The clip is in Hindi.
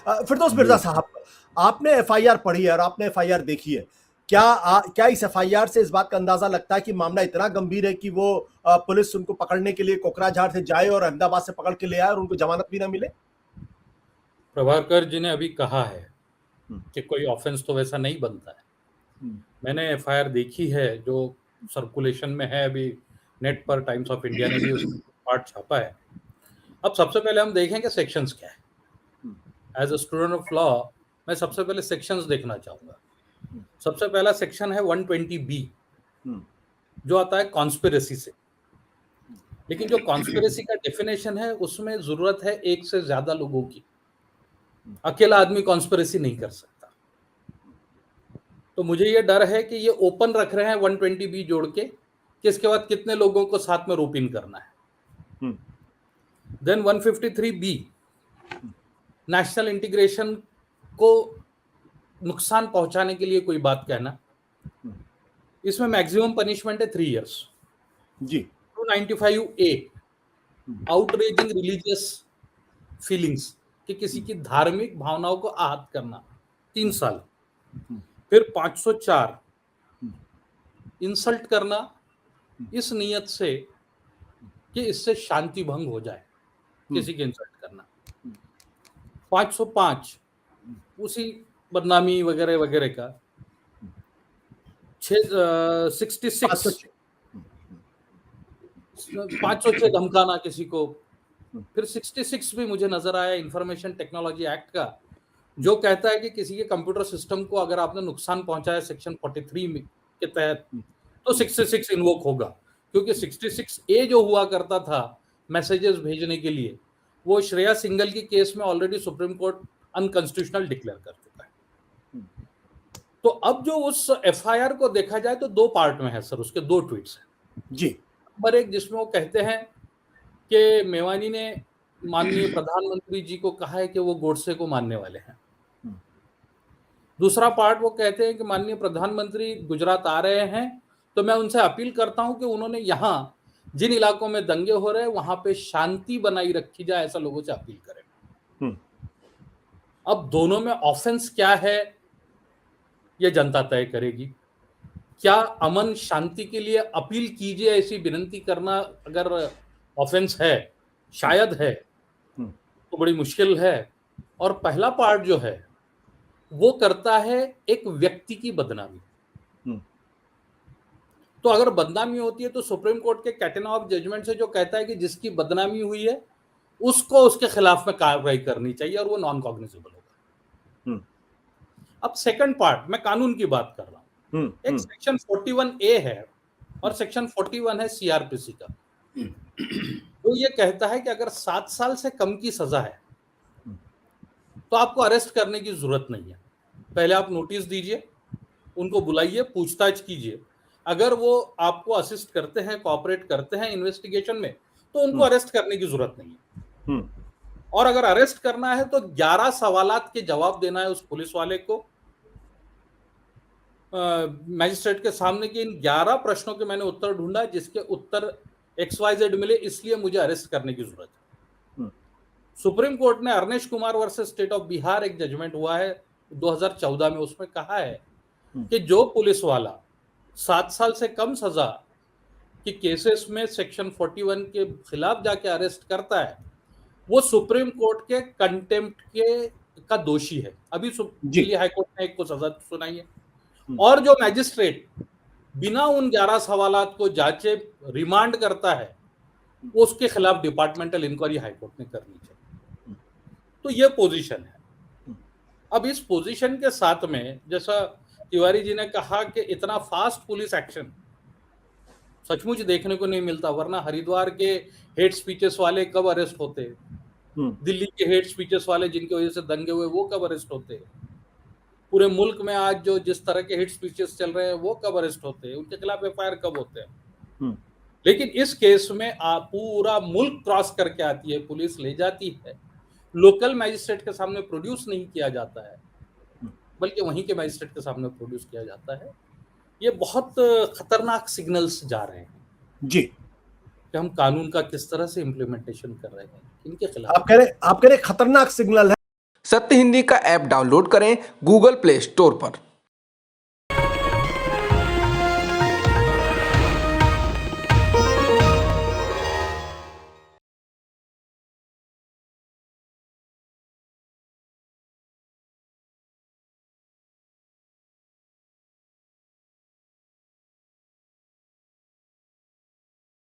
फिरदौस जी मिर्जा साहब, आपने एफआईआर पढ़ी है और आपने एफआईआर देखी है। क्या इस एफआईआर से इस बात का अंदाजा लगता है कि मामला इतना गंभीर है कि वो पुलिस उनको पकड़ने के लिए कोकराझार से जाए और अहमदाबाद से पकड़ के ले आए और उनको जमानत भी ना मिले? प्रभाकर जी ने अभी कहा है हम्म, कि कोई ऑफेंस तो वैसा नहीं बनता है। हम्म, मैंने एफआईआर देखी है जो सर्कुलेशन में है अभी नेट पर। टाइम्स ऑफ इंडिया ने भी उसका पार्ट छापा है। अब सबसे पहले हम देखेंगे सेक्शंस क्या है। Hmm, as a student of law मैं सबसे पहले सेक्शंस देखना चाहूंगा। सबसे पहला सेक्शन है 120B, हम्म, जो आता है कॉन्स्पिरेसी से। लेकिन जो कॉन्स्पिरेसी का डेफिनेशन है उसमें जरूरत है एक से ज्यादा लोगों की। अकेला आदमी कॉन्स्पिरेसी नहीं कर सकता। तो मुझे ये डर है कि ये ओपन रख रहे हैं 120B जोड़ के कि इसके बाद कितने लोगों को साथ में रोप इन करना है। हम्म, देन 153B, नेशनल इंटीग्रेशन को नुकसान पहुंचाने के लिए कोई बात कहना। इसमें मैक्सिमम पनिशमेंट है 3 years। जी। 295A, आउटरेजिंग रिलीजियस फीलिंग्स, कि किसी की धार्मिक भावनाओं को आहत करना, 3 साल। फिर 504, इंसल्ट करना इस नियत से कि इससे शांति भंग हो जाए, किसी की इंसल्ट करना। 505, उसी बदनामी वगैरह वगैरह का। 66, 506 धमकाना किसी को। फिर 66 भी मुझे नजर आया इंफॉर्मेशन टेक्नोलॉजी एक्ट का, जो कहता है कि किसी के कंप्यूटर सिस्टम को अगर आपने नुकसान पहुंचाया सेक्शन 43 में के तहत, तो 66 इन्वोक होगा। क्योंकि 66A जो हुआ करता था मैसेजेस भेजने के लिए, वो श्रेया सिंगल की केस में already supreme court unconstitutional declare कर चुका है। तो अब जो उस एफआईआर को देखा जाए तो 2 पार्ट में है सर, उसके 2 ट्वीट्स हैं जी। नंबर 1, जिसमें वो कहते हैं कि मेवानी ने माननीय प्रधानमंत्री जी को कहा है कि वो गोडसे को मानने वाले हैं। दूसरा पार्ट वो कहते हैं कि माननीय प्रधानमंत्री गुजरात आ रहे हैं, तो मैं उनसे अपील करता हूं कि उन्होंने यहाँ जिन इलाकों में दंगे हो रहे हैं वहां पे शांति बनाई रखी जाए, ऐसा लोगों से अपील करें। अब दोनों में ऑफेंस क्या है यह जनता तय करेगी। क्या अमन शांति के लिए अपील कीजिए ऐसी विनती करना अगर ऑफेंस है, शायद है, तो बड़ी मुश्किल है। और पहला पार्ट जो है वो करता है एक व्यक्ति की बदनामी। तो अगर बदनामी होती है तो सुप्रीम कोर्ट के कैटेना ऑफ जजमेंट से जो कहता है कि जिसकी बदनामी हुई है उसको उसके खिलाफ में कार्रवाई करनी चाहिए और वो नॉन कॉग्निजेबल होगा। अब सेकंड पार्ट, मैं कानून की बात कर रहा हूं। एक सेक्शन 41A है और सेक्शन 41 है सीआरपीसी का। तो ये कहता है कि अगर 7 साल से कम की सजा है तो आपको अरेस्ट करने की जरूरत नहीं है। पहले आप नोटिस दीजिए, उनको बुलाइए, पूछताछ कीजिए। अगर वो आपको असिस्ट करते हैं, कोऑपरेट करते हैं इन्वेस्टिगेशन में, तो उनको अरेस्ट करने की जरूरत नहीं है। और अगर अरेस्ट करना है तो 11 सवालात के जवाब देना है उस पुलिस वाले को मैजिस्ट्रेट के सामने, कि इन 11 प्रश्नों के मैंने उत्तर ढूंढा, जिसके उत्तर XYZ मिले, इसलिए मुझे अरेस्ट करने की जरूरत है। सुप्रीम कोर्ट ने Arnesh Kumar versus state of Bihar एक जजमेंट हुआ है 2014 में, उसमें कहा है कि जो पुलिस वाला 7 साल से कम सजा कि केसेस में सेक्शन 41 के खिलाफ जाके अरेस्ट करता है, वो सुप्रीम कोर्ट के कंटेम्प्ट के का दोषी है। अभी दिल्ली हाईकोर्ट ने एक को सजा सुनाई है। और जो मैजिस्ट्रेट बिना उन 11 सवालात को जांचे रिमांड करता है, उसके खिलाफ डिपार्टमेंटल इंक्वायरी हाईकोर्ट ने करनी चाहिए। तो ये पोजीशन है। अब इस पोजीशन के साथ में, जैसा तिवारी जी ने कहा कि इतना फास्ट पुलिस एक्शन सचमुच देखने को नहीं मिलता, वरना हरिद्वार के हेट स्पीचेस वाले कब अरेस्ट होते, दिल्ली के हेट स्पीचेस वाले जिनकी वजह से दंगे हुए वो कब अरेस्ट होते, पूरे मुल्क में आज जो जिस तरह के हेट स्पीचेस चल रहे हैं वो कब अरेस्ट होते हैं, उनके खिलाफ एफआईआर कब होते हैं। लेकिन इस केस में पूरा मुल्क क्रॉस करके आती है पुलिस, ले जाती है, लोकल मैजिस्ट्रेट के सामने प्रोड्यूस नहीं किया जाता है, बल्कि वहीं के मैजिस्ट्रेट के सामने प्रोड्यूस किया जाता है। ये बहुत खतरनाक सिग्नल्स जा रहे हैं जी कि हम कानून का किस तरह से इम्प्लीमेंटेशन कर रहे हैं इनके खिलाफ। आप कह रहे खतरनाक सिग्नल है। सत्य हिंदी का ऐप डाउनलोड करें गूगल प्ले स्टोर पर।